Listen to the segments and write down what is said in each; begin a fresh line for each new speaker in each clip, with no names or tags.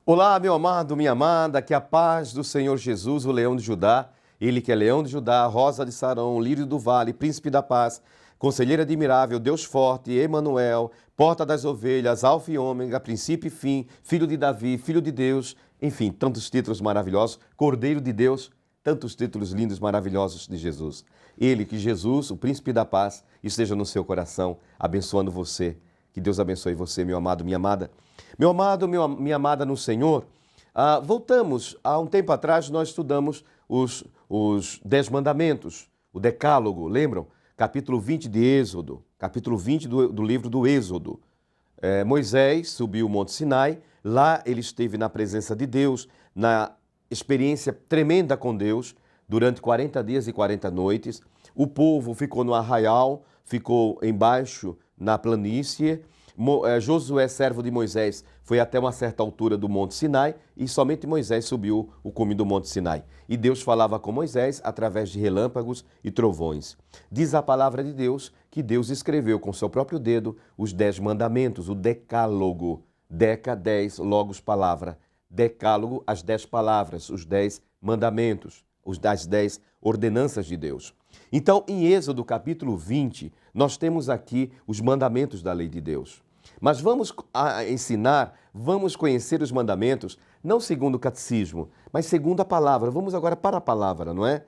Olá, meu amado, minha amada, que a paz do Senhor Jesus, o leão de Judá, ele que é leão de Judá, rosa de Sarão, lírio do vale, príncipe da paz, conselheiro admirável, Deus forte, Emanuel, porta das ovelhas, alfa e ômega, princípio e fim, filho de Davi, filho de Deus, enfim, tantos títulos maravilhosos, Cordeiro de Deus, tantos títulos lindos, maravilhosos de Jesus. Ele, que Jesus, o príncipe da paz, esteja no seu coração, abençoando você. Que Deus abençoe você, meu amado, minha amada. Meu amado, minha amada no Senhor, voltamos, há um tempo atrás nós estudamos os 10 mandamentos, o decálogo, lembram? Capítulo 20 de Êxodo, capítulo 20 do livro do Êxodo. Moisés subiu o Monte Sinai, lá ele esteve na presença de Deus, na experiência tremenda com Deus, durante 40 dias e 40 noites. O povo ficou no arraial, ficou embaixo na planície. Josué, servo de Moisés, foi até uma certa altura do Monte Sinai e somente Moisés subiu o cume do Monte Sinai. E Deus falava com Moisés através de relâmpagos e trovões. Diz a palavra de Deus que Deus escreveu com seu próprio dedo os 10 mandamentos, o decálogo. Deca, 10, logos, palavra. Decálogo, as 10 palavras, os 10 mandamentos, as 10 ordenanças de Deus. Então, em Êxodo capítulo 20, nós temos aqui os mandamentos da lei de Deus. Mas vamos ensinar, vamos conhecer os mandamentos, não segundo o catecismo, mas segundo a palavra. Vamos agora para a palavra, não é?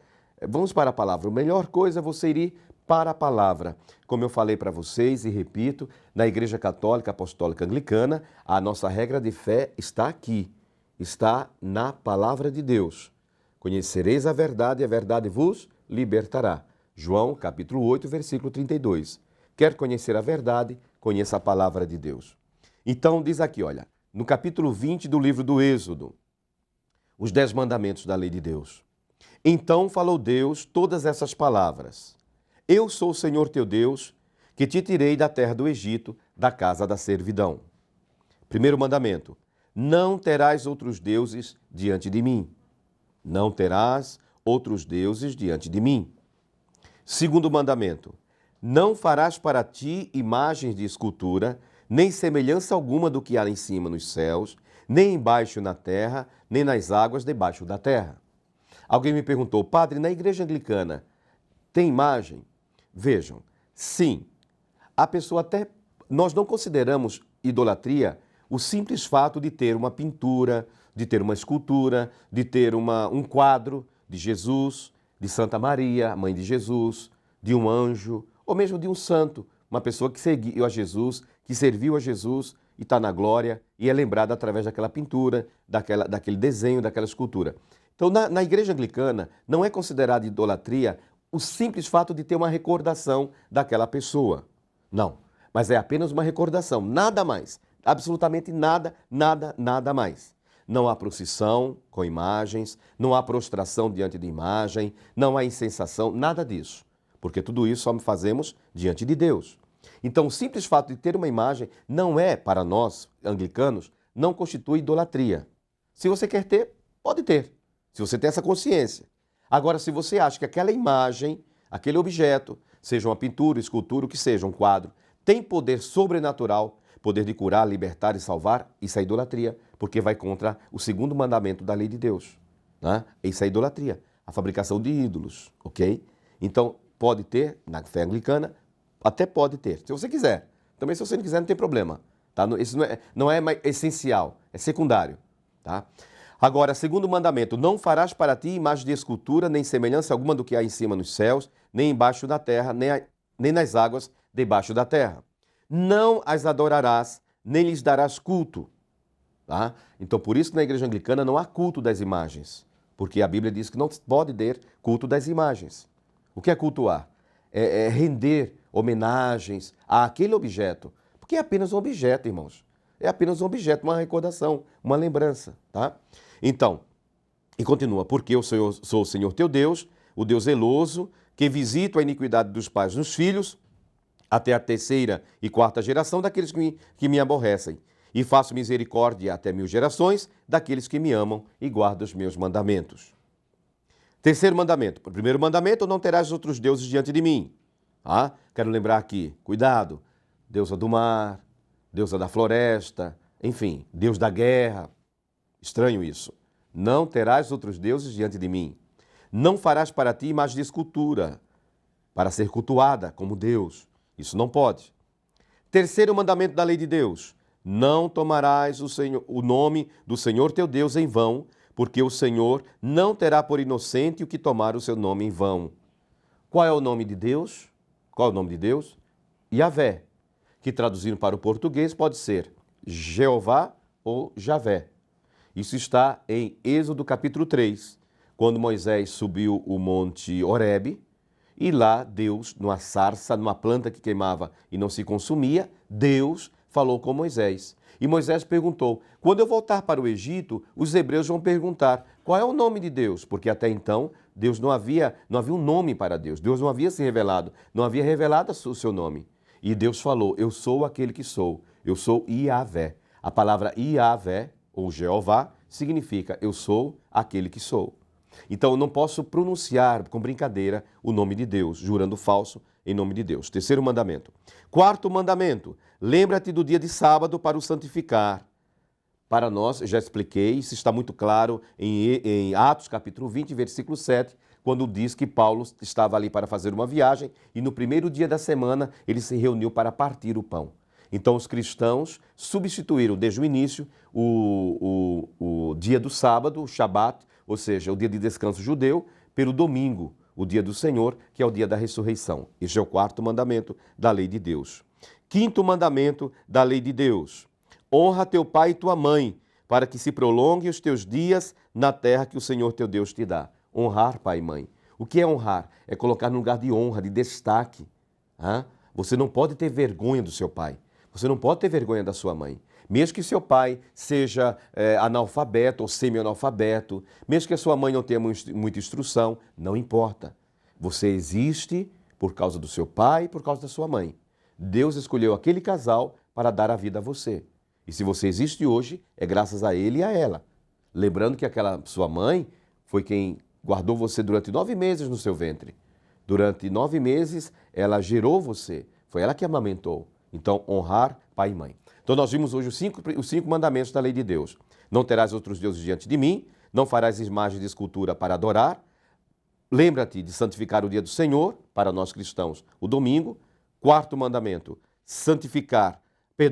Vamos para a palavra. A melhor coisa é você ir para a palavra. Como eu falei para vocês e repito, na Igreja Católica Apostólica Anglicana, a nossa regra de fé está aqui, está na palavra de Deus. Conhecereis a verdade vos libertará. João, capítulo 8, versículo 32. Quer conhecer a verdade? Conheça a palavra de Deus. Então, diz aqui, olha, no capítulo 20 do livro do Êxodo, os 10 mandamentos da lei de Deus. Então falou Deus todas essas palavras. Eu sou o Senhor teu Deus, que te tirei da terra do Egito, da casa da servidão. Primeiro mandamento, não terás outros deuses diante de mim. Não terás outros deuses diante de mim. Segundo mandamento, não farás para ti imagens de escultura, nem semelhança alguma do que há em cima nos céus, nem embaixo na terra, nem nas águas debaixo da terra. Alguém me perguntou, padre, na igreja anglicana tem imagem? Vejam, sim, a pessoa até, nós não consideramos idolatria o simples fato de ter uma pintura, de ter uma escultura, de ter um quadro de Jesus, de Santa Maria, a mãe de Jesus, de um anjo, ou mesmo de um santo, uma pessoa que seguiu a Jesus, que serviu a Jesus e está na glória e é lembrada através daquela pintura, daquele desenho, daquela escultura. Então, na igreja anglicana, não é considerada idolatria o simples fato de ter uma recordação daquela pessoa. Não, mas é apenas uma recordação, nada mais, absolutamente nada, nada, nada mais. Não há procissão com imagens, não há prostração diante de imagem, não há incensação, nada disso. Porque tudo isso só fazemos diante de Deus. Então, o simples fato de ter uma imagem não é, para nós, anglicanos, não constitui idolatria. Se você quer ter, pode ter. Se você tem essa consciência. Agora, se você acha que aquela imagem, aquele objeto, seja uma pintura, escultura, o que seja, um quadro, tem poder sobrenatural, poder de curar, libertar e salvar, isso é idolatria, porque vai contra o segundo mandamento da lei de Deus. Né? Isso é idolatria, a fabricação de ídolos, ok? Então, pode ter, na fé anglicana, até pode ter, se você quiser. Também, se você não quiser, não tem problema. Tá? Isso não é essencial, é secundário. Tá? Agora, segundo mandamento, não farás para ti imagem de escultura, nem semelhança alguma do que há em cima nos céus, nem embaixo da terra, nem nas águas debaixo da terra. Não as adorarás, nem lhes darás culto. Tá? Então, por isso que na igreja anglicana não há culto das imagens, porque a Bíblia diz que não pode ter culto das imagens. O que é cultuar? É render homenagens àquele objeto, porque é apenas um objeto, irmãos. É apenas um objeto, uma recordação, uma lembrança. Tá? Então, e continua, porque eu sou o Senhor teu Deus, o Deus zeloso, que visito a iniquidade dos pais nos filhos, até a 3ª e 4ª geração daqueles que me aborrecem. E faço misericórdia até 1000 gerações daqueles que me amam e guardam os meus mandamentos. Terceiro mandamento. Primeiro mandamento, não terás outros deuses diante de mim. Quero lembrar aqui, cuidado, deusa do mar, deusa da floresta, enfim, deus da guerra. Estranho isso. Não terás outros deuses diante de mim. Não farás para ti imagem de escultura, para ser cultuada como Deus. Isso não pode. Terceiro mandamento da lei de Deus. Não tomarás o nome do Senhor teu Deus em vão, porque o Senhor não terá por inocente o que tomar o seu nome em vão. Qual é o nome de Deus? Qual é o nome de Deus? Yahvé, que traduzindo para o português pode ser Jeová ou Javé. Isso está em Êxodo capítulo 3, quando Moisés subiu o monte Horebe, e lá Deus, numa sarça, numa planta que queimava e não se consumia, Deus falou com Moisés. E Moisés perguntou, quando eu voltar para o Egito, os hebreus vão perguntar, qual é o nome de Deus? Porque até então, Deus não havia um nome para Deus. Deus não havia se revelado, não havia revelado o seu nome. E Deus falou, eu sou aquele que sou, eu sou Yahvé. A palavra Yahvé, ou Jeová, significa eu sou aquele que sou. Então eu não posso pronunciar com brincadeira o nome de Deus, jurando falso em nome de Deus. Terceiro mandamento. Quarto mandamento, lembra-te do dia de sábado para o santificar. Para nós, já expliquei, isso está muito claro em Atos capítulo 20, versículo 7, quando diz que Paulo estava ali para fazer uma viagem e no primeiro dia da semana ele se reuniu para partir o pão. Então os cristãos substituíram desde o início o dia do sábado, o Shabat, ou seja, o dia de descanso judeu, pelo domingo, o dia do Senhor, que é o dia da ressurreição. Este é o quarto mandamento da lei de Deus. Quinto mandamento da lei de Deus. Honra teu pai e tua mãe, para que se prolonguem os teus dias na terra que o Senhor teu Deus te dá. Honrar pai e mãe. O que é honrar? É colocar no lugar de honra, de destaque. Você não pode ter vergonha do seu pai. Você não pode ter vergonha da sua mãe. Mesmo que seu pai seja analfabeto ou semi-analfabeto, mesmo que a sua mãe não tenha muita instrução, não importa. Você existe por causa do seu pai e por causa da sua mãe. Deus escolheu aquele casal para dar a vida a você. E se você existe hoje, é graças a ele e a ela. Lembrando que aquela sua mãe foi quem guardou você durante 9 meses no seu ventre. Durante 9 meses, ela gerou você. Foi ela que amamentou. Então, honrar pai e mãe. Então, nós vimos hoje os 5 mandamentos da lei de Deus. Não terás outros deuses diante de mim, não farás imagem de escultura para adorar. Lembra-te de santificar o dia do Senhor, para nós cristãos, o domingo. Quarto mandamento,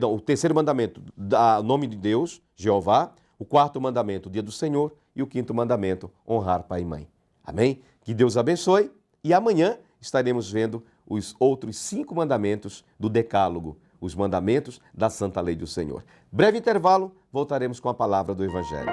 o terceiro mandamento, dar o nome de Deus, Jeová. O quarto mandamento, o dia do Senhor. E o quinto mandamento, honrar pai e mãe. Amém? Que Deus abençoe. E amanhã estaremos vendo os outros 5 mandamentos do Decálogo, os mandamentos da Santa Lei do Senhor. Breve intervalo, voltaremos com a palavra do Evangelho.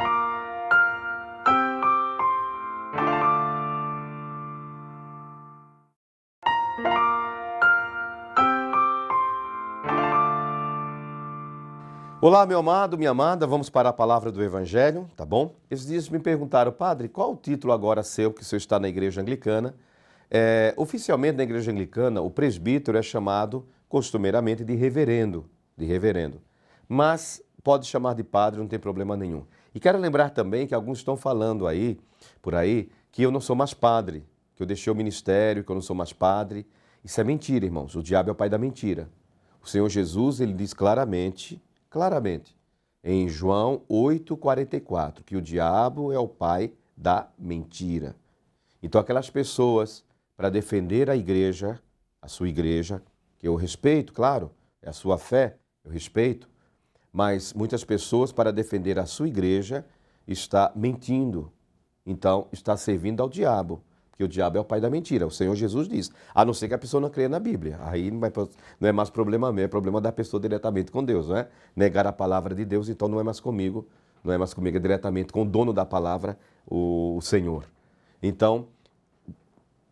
Olá, meu amado, minha amada, vamos para a palavra do Evangelho, tá bom? Esses dias me perguntaram, padre, qual o título agora seu, que o senhor está na igreja anglicana? Oficialmente na igreja anglicana, o presbítero é chamado costumeiramente de reverendo, mas pode chamar de padre, não tem problema nenhum. E quero lembrar também que alguns estão falando por aí, que eu não sou mais padre, que eu deixei o ministério, que eu não sou mais padre. Isso é mentira, irmãos, o diabo é o pai da mentira. O Senhor Jesus, ele diz claramente, em João 8,44, que o diabo é o pai da mentira. Então aquelas pessoas, para defender a igreja, a sua igreja, que eu respeito, claro, é a sua fé, eu respeito, mas muitas pessoas, para defender a sua igreja, está mentindo, então está servindo ao diabo, porque o diabo é o pai da mentira. O Senhor Jesus diz, a não ser que a pessoa não creia na Bíblia, aí não é mais problema meu, é problema da pessoa diretamente com Deus, não é? Negar a palavra de Deus, então não é mais comigo, é diretamente com o dono da palavra, o Senhor. Então,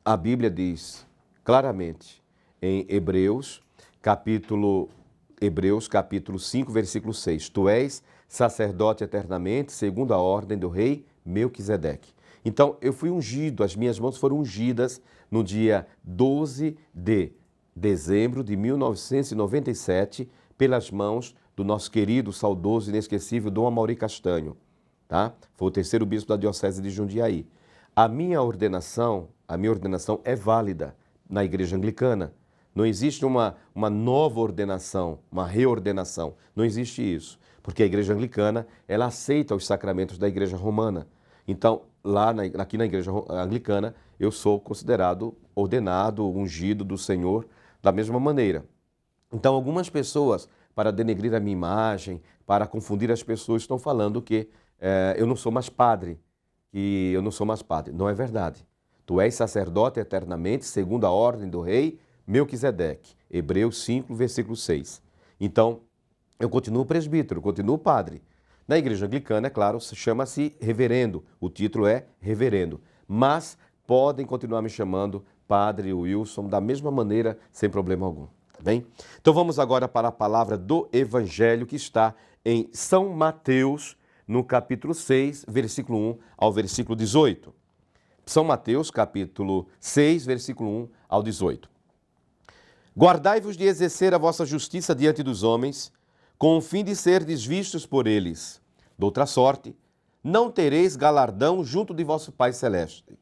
a Bíblia diz claramente em Hebreus capítulo 5, versículo 6, tu és sacerdote eternamente, segundo a ordem do rei Melquisedeque. Então, eu fui ungido, as minhas mãos foram ungidas no dia 12 de dezembro de 1997, pelas mãos do nosso querido, saudoso e inesquecível Dom Amaury Castanho. Tá? Foi o terceiro bispo da Diocese de Jundiaí. A minha ordenação é válida na igreja anglicana, Não existe uma nova ordenação, uma reordenação. Não existe isso. Porque a igreja anglicana, ela aceita os sacramentos da igreja romana. Então, aqui na igreja anglicana, eu sou considerado ordenado, ungido do Senhor da mesma maneira. Então, algumas pessoas, para denegrir a minha imagem, para confundir as pessoas, estão falando que eu não sou mais padre, que eu não sou mais padre. Não é verdade. Tu és sacerdote eternamente, segundo a ordem do rei Melquisedeque. Hebreus 5, versículo 6. Então, eu continuo presbítero, continuo padre. Na igreja anglicana, é claro, chama-se reverendo. O título é reverendo. Mas podem continuar me chamando Padre Wilson da mesma maneira, sem problema algum. Tá bem? Então vamos agora para a palavra do Evangelho que está em São Mateus, no capítulo 6, versículo 1 ao versículo 18. São Mateus, capítulo 6, versículo 1 ao 18. Guardai-vos de exercer a vossa justiça diante dos homens, com o fim de serdes vistos por eles. Doutra sorte, não tereis galardão junto de vosso Pai Celeste.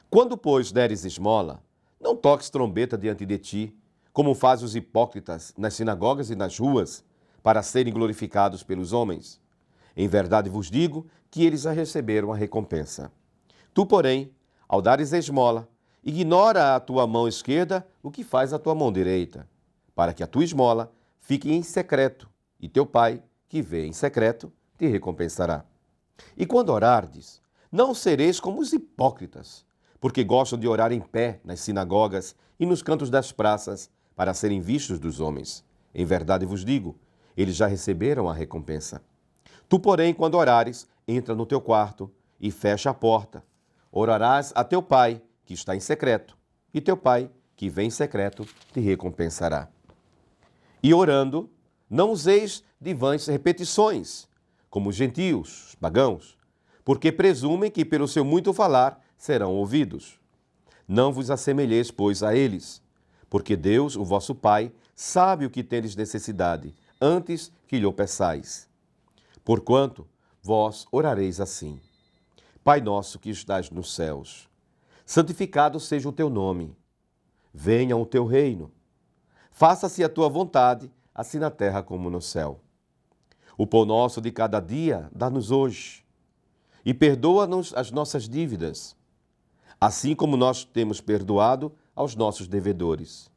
Quando, pois, deres esmola, não toques trombeta diante de ti, como fazem os hipócritas nas sinagogas e nas ruas, para serem glorificados pelos homens. Em verdade vos digo que eles já receberam a recompensa. Tu, porém, ao dares esmola, ignora a tua mão esquerda o que faz a tua mão direita, para que a tua esmola fique em secreto, e teu Pai, que vê em secreto, te recompensará. E quando orardes, não sereis como os hipócritas, porque gostam de orar em pé nas sinagogas e nos cantos das praças, para serem vistos dos homens. Em verdade vos digo, eles já receberam a recompensa. Tu, porém, quando orares, entra no teu quarto e fecha a porta. Orarás a teu Pai, que está em secreto, e teu Pai, que vem em secreto, te recompensará. E orando, não useis de vãs repetições, como os gentios, os pagãos, porque presumem que pelo seu muito falar serão ouvidos. Não vos assemelheis, pois, a eles, porque Deus, o vosso Pai, sabe o que tendes necessidade, antes que lhe o peçais. Porquanto, vós orareis assim: Pai nosso que estás nos céus, santificado seja o teu nome. Venha o teu reino. Faça-se a tua vontade, assim na terra como no céu. O pão nosso de cada dia dá-nos hoje. E perdoa-nos as nossas dívidas, assim como nós temos perdoado aos nossos devedores.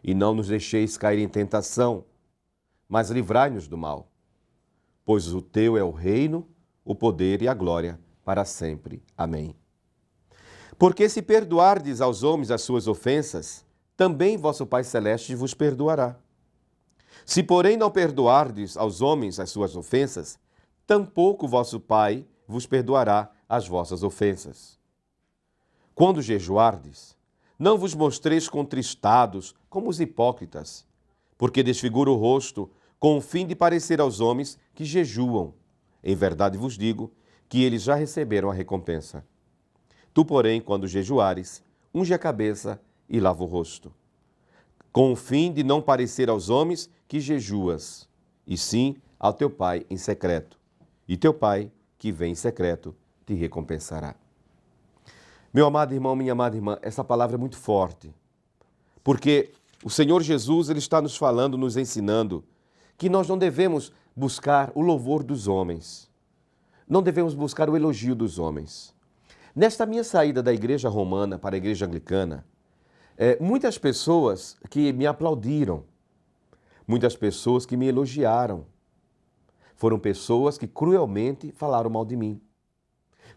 E não nos deixeis cair em tentação, mas livrai-nos do mal. Pois o teu é o reino, o poder e a glória para sempre. Amém. Porque se perdoardes aos homens as suas ofensas, também vosso Pai Celeste vos perdoará. Se, porém, não perdoardes aos homens as suas ofensas, tampouco vosso Pai vos perdoará as vossas ofensas. Quando jejuardes, não vos mostreis contristados como os hipócritas, porque desfigura o rosto com o fim de parecer aos homens que jejuam. Em verdade vos digo que eles já receberam a recompensa. Tu, porém, quando jejuares, unge a cabeça e lava o rosto, com o fim de não parecer aos homens que jejuas, e sim ao teu Pai em secreto. E teu Pai, que vem em secreto, te recompensará. Meu amado irmão, minha amada irmã, essa palavra é muito forte, porque o Senhor Jesus, ele está nos falando, nos ensinando, que nós não devemos buscar o louvor dos homens, não devemos buscar o elogio dos homens. Nesta minha saída da igreja romana para a igreja anglicana, muitas pessoas que me aplaudiram, muitas pessoas que me elogiaram, foram pessoas que cruelmente falaram mal de mim.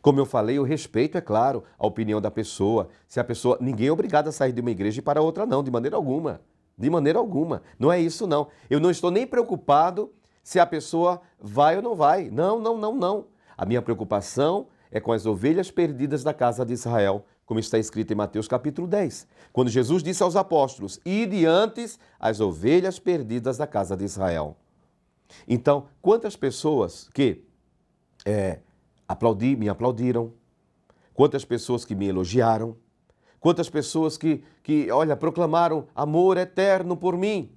Como eu falei, eu respeito, é claro, a opinião da pessoa. Se a pessoa, ninguém é obrigado a sair de uma igreja e para outra não, de maneira alguma. De maneira alguma. Não é isso, não. Eu não estou nem preocupado se a pessoa vai ou não vai. Não, não, não, não. A minha preocupação é com as ovelhas perdidas da casa de Israel, como está escrito em Mateus capítulo 10. Quando Jesus disse aos apóstolos, ide antes as ovelhas perdidas da casa de Israel. Então, quantas pessoas que me aplaudiram, quantas pessoas que me elogiaram, quantas pessoas que proclamaram amor eterno por mim.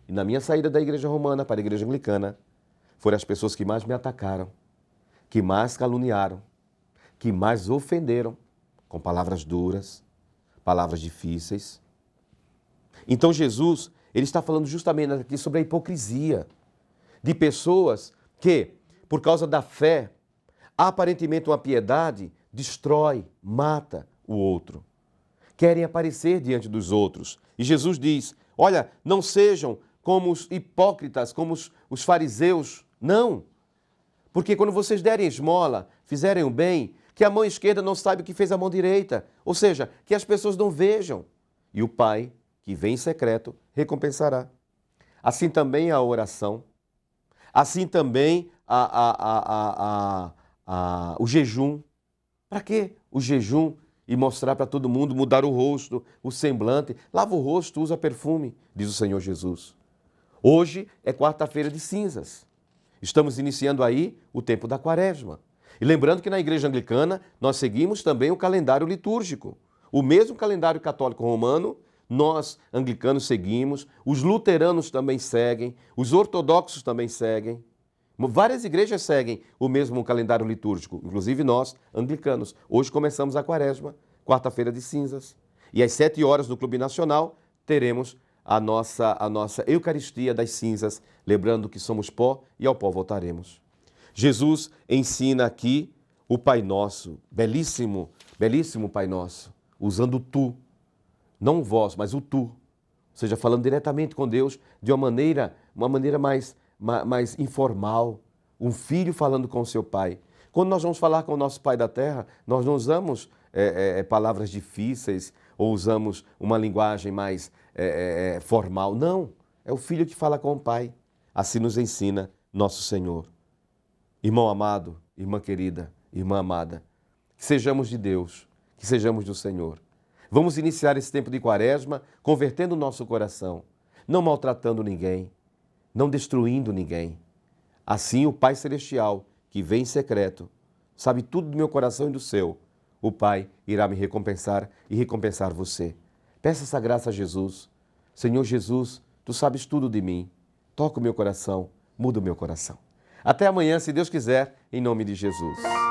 E na minha saída da igreja romana para a igreja anglicana, foram as pessoas que mais me atacaram, que mais caluniaram, que mais ofenderam, com palavras duras, palavras difíceis. Então Jesus, ele está falando justamente aqui sobre a hipocrisia de pessoas que, por causa da fé, aparentemente uma piedade, destrói, mata o outro. Querem aparecer diante dos outros. E Jesus diz, olha, não sejam como os hipócritas, como os fariseus, não. Porque quando vocês derem esmola, fizerem o bem, que a mão esquerda não saiba o que fez a mão direita. Ou seja, que as pessoas não vejam. E o Pai, que vem em secreto, recompensará. Assim também a oração. Assim também o jejum. Para quê o jejum? E mostrar para todo mundo, mudar o rosto, o semblante. Lava o rosto, usa perfume, diz o Senhor Jesus. Hoje é quarta-feira de cinzas. Estamos iniciando aí o tempo da quaresma. E lembrando que na Igreja Anglicana nós seguimos também o calendário litúrgico. O mesmo calendário católico romano, nós anglicanos seguimos, os luteranos também seguem, os ortodoxos também seguem. Várias igrejas seguem o mesmo calendário litúrgico, inclusive nós, anglicanos. Hoje começamos a quaresma, quarta-feira de cinzas. E às 7 horas no Clube Nacional teremos a nossa Eucaristia das cinzas, lembrando que somos pó e ao pó voltaremos. Jesus ensina aqui o Pai Nosso, belíssimo, belíssimo Pai Nosso, usando o tu, não o vós, mas o tu. Ou seja, falando diretamente com Deus de uma maneira mais informal, um filho falando com o seu pai. Quando nós vamos falar com o nosso Pai da Terra, nós não usamos palavras difíceis ou usamos uma linguagem mais formal. Não, é o filho que fala com o Pai. Assim nos ensina nosso Senhor. Irmão amado, irmã querida, irmã amada, que sejamos de Deus, que sejamos do Senhor. Vamos iniciar esse tempo de quaresma convertendo o nosso coração, não maltratando ninguém, não destruindo ninguém. Assim o Pai Celestial, que vem em secreto, sabe tudo do meu coração e do seu. O Pai irá me recompensar e recompensar você. Peça essa graça a Jesus. Senhor Jesus, Tu sabes tudo de mim. Toca o meu coração, muda o meu coração. Até amanhã, se Deus quiser, em nome de Jesus.